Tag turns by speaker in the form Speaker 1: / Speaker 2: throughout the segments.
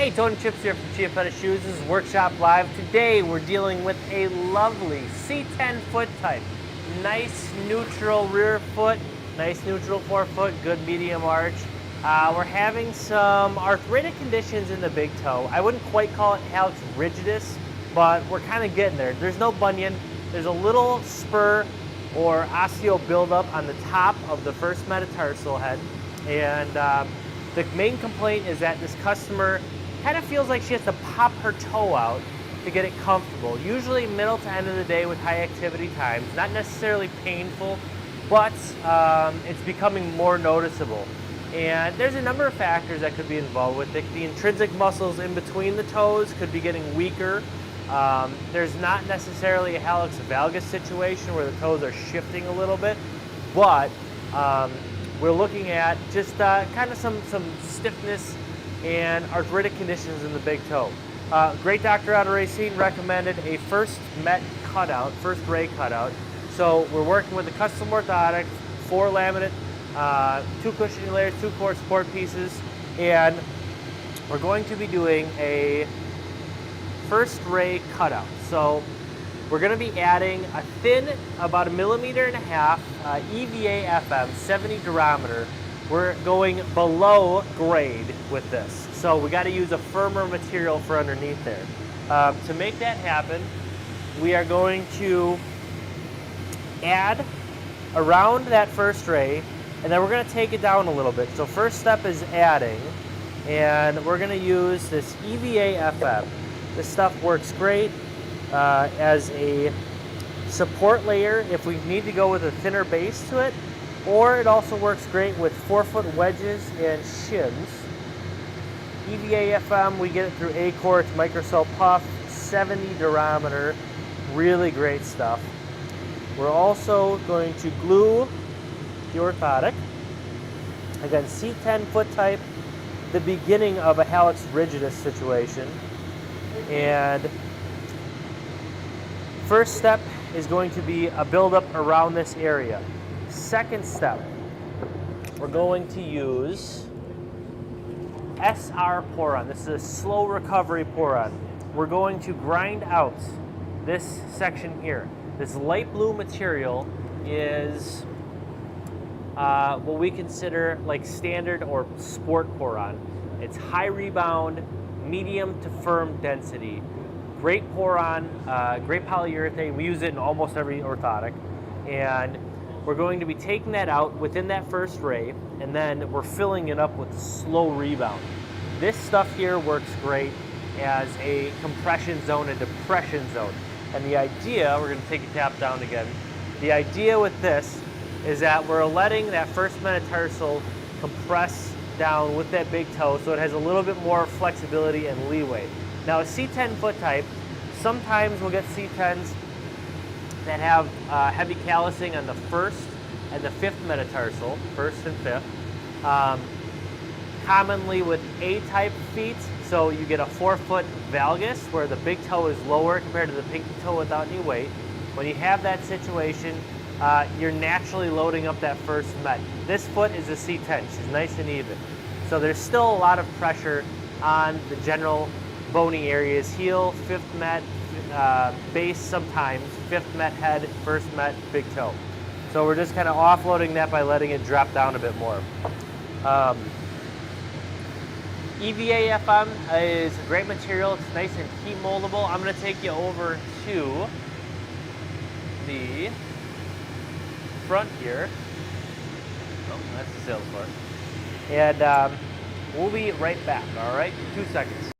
Speaker 1: Hey, Tony Chips here from Chiappetta Shoes. This is Workshop Live. Today we're dealing with a lovely C10 foot type. Nice neutral rear foot, nice neutral forefoot, good medium arch. We're having some arthritic conditions in the big toe. I wouldn't quite call it hallux rigidus, but we're kind of getting there. There's no bunion. There's a little spur or osteo buildup on the top of the first metatarsal head. And the main complaint is that this customer kind of feels like she has to pop her toe out to get it comfortable. Usually middle to end of the day with high activity times. Not necessarily painful, but it's becoming more noticeable. And there's a number of factors that could be involved with it. The intrinsic muscles in between the toes could be getting weaker. There's not necessarily a hallux valgus situation where the toes are shifting a little bit, but we're looking at just kind of some stiffness and arthritic conditions in the big toe. Great doctor out of Racine recommended a first ray cutout. So we're working with a custom orthotic, 4 laminate, 2 cushioning layers, 2 core support pieces, and we're going to be doing a first ray cutout. So we're going to be adding a thin, about 1.5 millimeters, EVA FM 70 durometer. We're going below grade with this. So we got to use a firmer material for underneath there. To make that happen, we are going to add around that first ray, and then we're going to take it down a little bit. So first step is adding, and we're going to use this EVA FM. This stuff works great as a support layer if we need to go with a thinner base to it, or it also works great with forefoot wedges and shins. EVA FM, we get it through Acor, it's microcell puff, 70 durometer, really great stuff. We're also going to glue the orthotic. Again, C10 foot type, the beginning of a hallux rigidus situation. And first step is going to be a buildup around this area. Second step, we're going to use SR Poron. This is a slow recovery Poron. We're going to grind out this section here. This light blue material is what we consider like standard or sport Poron. It's high rebound, medium to firm density. Great Poron, great polyurethane. We use it in almost every orthotic. And we're going to be taking that out within that first ray, and then we're filling it up with slow rebound. This stuff here works great as a compression zone and depression zone. And the idea, we're going to take a tap down again, the idea with this is that we're letting that first metatarsal compress down with that big toe so it has a little bit more flexibility and leeway. Now a C10 foot type, sometimes we'll get C10s that have heavy callousing on the first and the fifth metatarsal, first and fifth. Commonly with A-type feet, so you get a forefoot valgus where the big toe is lower compared to the pinky toe without any weight. When you have that situation, you're naturally loading up that first met. This foot is a C10, she's nice and even. So there's still a lot of pressure on the general bony areas, heel, fifth met, base sometimes, fifth met head, first met, big toe. So we're just kind of offloading that by letting it drop down a bit more. EVA FM is a great material. It's nice and heat moldable. I'm going to take you over to the front here. Oh, that's the sales floor. And we'll be right back, all right? 2 seconds.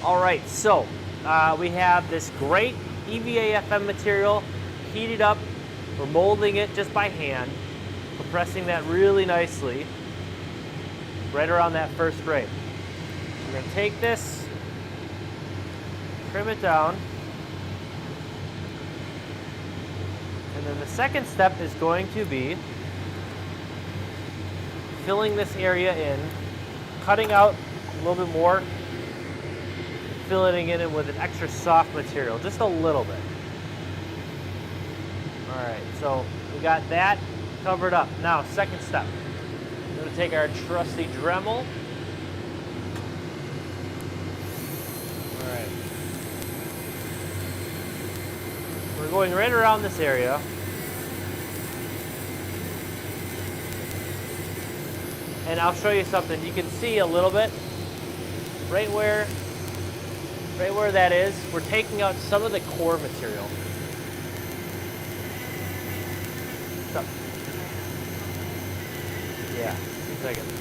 Speaker 1: All right, so we have this great EVA FM material heated up. We're molding it just by hand, compressing that really nicely right around that first frame. We're going to take this, trim it down, and then the second step is going to be filling this area in, cutting out a little bit more, filling it in with an extra soft material, just a little bit. All right, so we got that covered up. Now, second step. We're going to take our trusty Dremel. All right. We're going right around this area. And I'll show you something. You can see a little bit right where that is. We're taking out some of the core material. So, yeah, 2 seconds.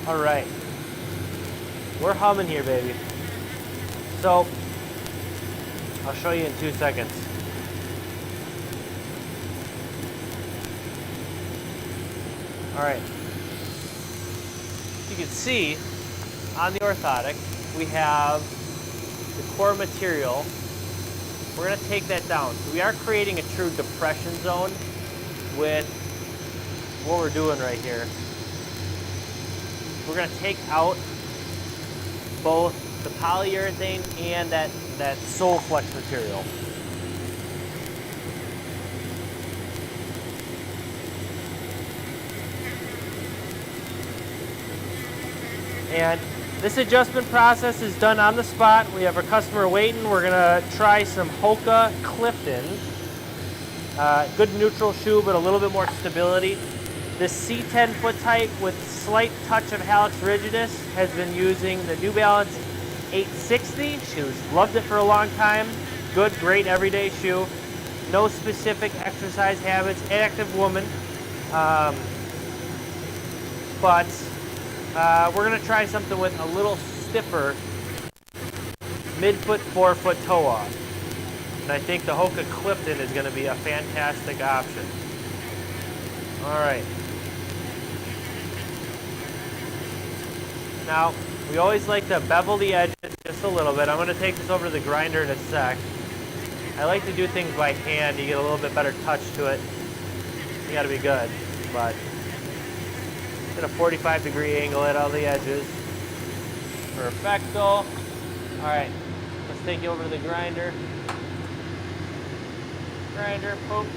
Speaker 1: All right, we're humming here, baby. So, I'll show you in 2 seconds. All right, you can see on the orthotic, we have the core material. We're gonna take that down. So we are creating a true depression zone with what we're doing right here. We're gonna take out both the polyurethane and that sole flex material. And this adjustment process is done on the spot. We have our customer waiting. We're gonna try some Hoka Clifton. Good neutral shoe, but a little bit more stability. This C10 foot type with slight touch of hallux rigidus has been using the New Balance 860 shoes. Loved it for a long time. Good, great everyday shoe. No specific exercise habits. Active woman. But we're going to try something with a little stiffer mid-foot, forefoot toe off. And I think the Hoka Clifton is going to be a fantastic option. All right. Now, we always like to bevel the edges just a little bit. I'm going to take this over to the grinder in a sec. I like to do things by hand. You get a little bit better touch to it. You got to be good, but get a 45-degree angle at all the edges. Perfecto. All right, let's take you over to the grinder. Grinder, poke.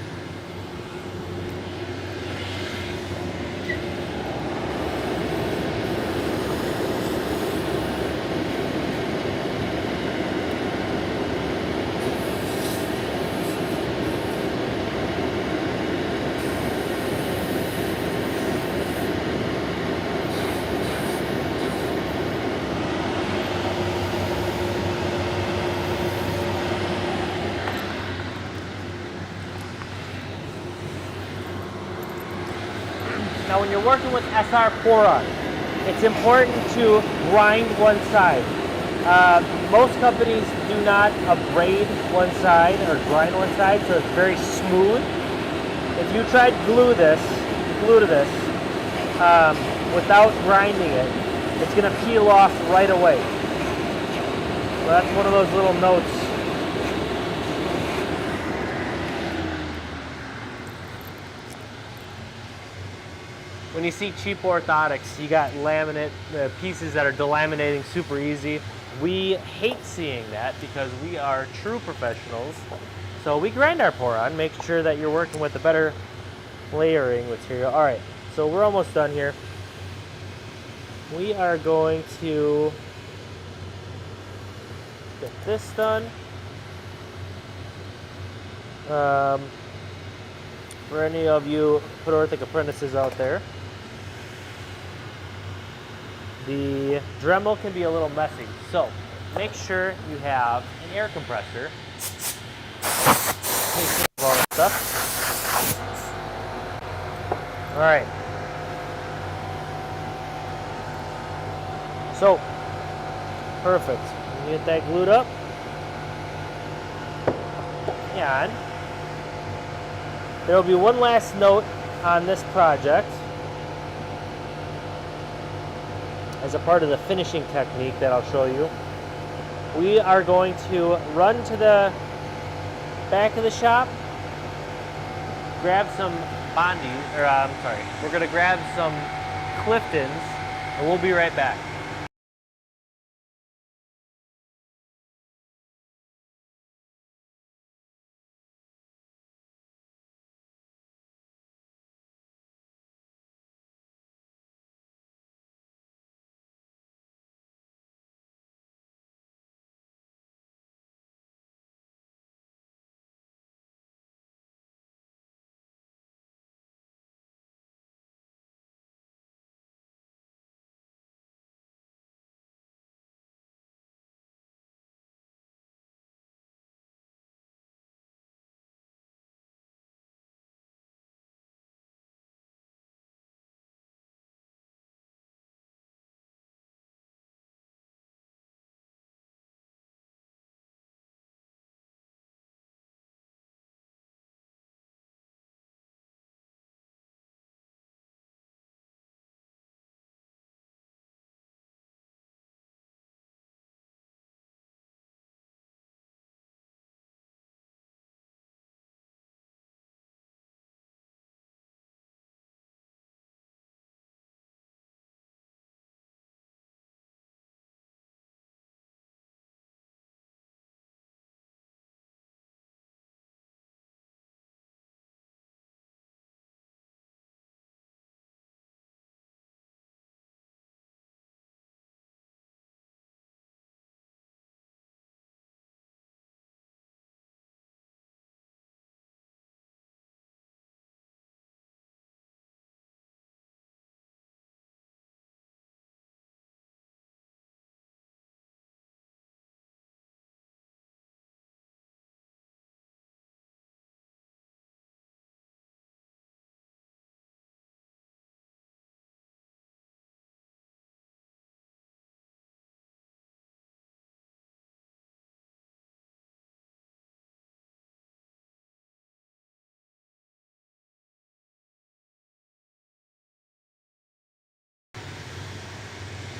Speaker 1: Now when you're working with SR Poron, it's important to grind one side. Most companies do not abrade one side or grind one side, so it's very smooth. If you tried glue to this without grinding it, it's going to peel off right away. So that's one of those little notes. When you see cheap orthotics, you got laminate pieces that are delaminating super easy. We hate seeing that because we are true professionals. So we grind our Poron, make sure that you're working with a better layering material. All right, so we're almost done here. We are going to get this done. For any of you Orthotic apprentices out there, the Dremel can be a little messy. So make sure you have an air compressor. Take care of all that stuff. All right. So, perfect. Get that glued up. And there will be one last note on this project as a part of the finishing technique that I'll show you. We are going to run to the back of the shop, grab some we're going to grab some Cliftons, and we'll be right back.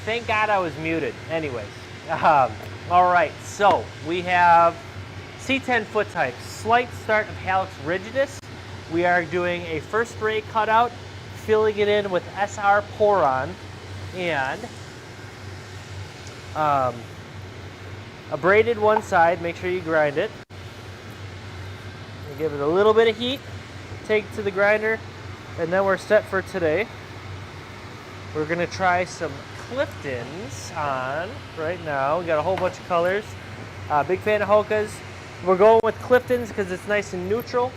Speaker 1: Thank God I was muted. Anyways, all right, so we have C10 foot type, slight start of hallux rigidus. We are doing a first ray cutout, filling it in with SR Poron, and abraded one side. Make sure you grind it. Give it a little bit of heat, take it to the grinder, and then we're set for today. We're gonna try some Cliftons on right now. We got a whole bunch of colors. Big fan of Hokas. We're going with Cliftons because it's nice and neutral.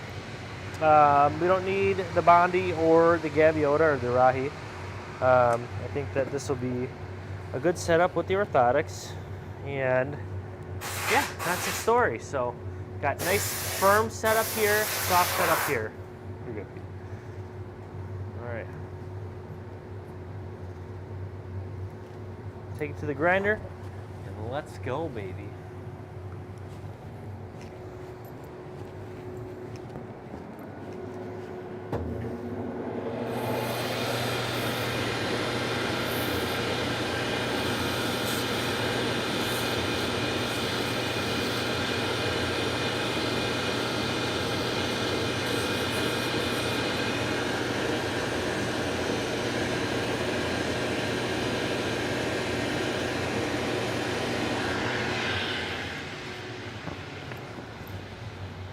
Speaker 1: We don't need the Bondi or the Gaviota or the Rahi. I think that this will be a good setup with the orthotics. And yeah, that's the story. So got nice firm setup here, soft setup here. You're good. All right. Take it to the grinder, and let's go, baby.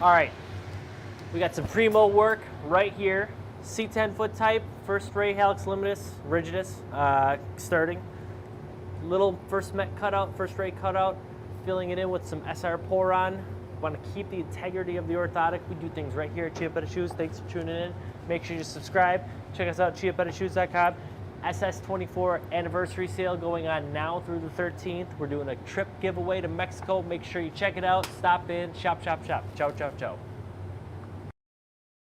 Speaker 1: All right, we got some primo work right here. C10 foot type, first ray hallux rigidus, starting. Little first ray cutout, filling it in with some SR Poron. Want to keep the integrity of the orthotic. We do things right here at Chiappetta Shoes. Thanks for tuning in. Make sure you subscribe. Check us out at chiappettashoes.com. SS24 anniversary sale going on now through the 13th. We're doing a trip giveaway to Mexico. Make sure you check it out. Stop in, shop, shop, shop. Ciao, ciao, ciao.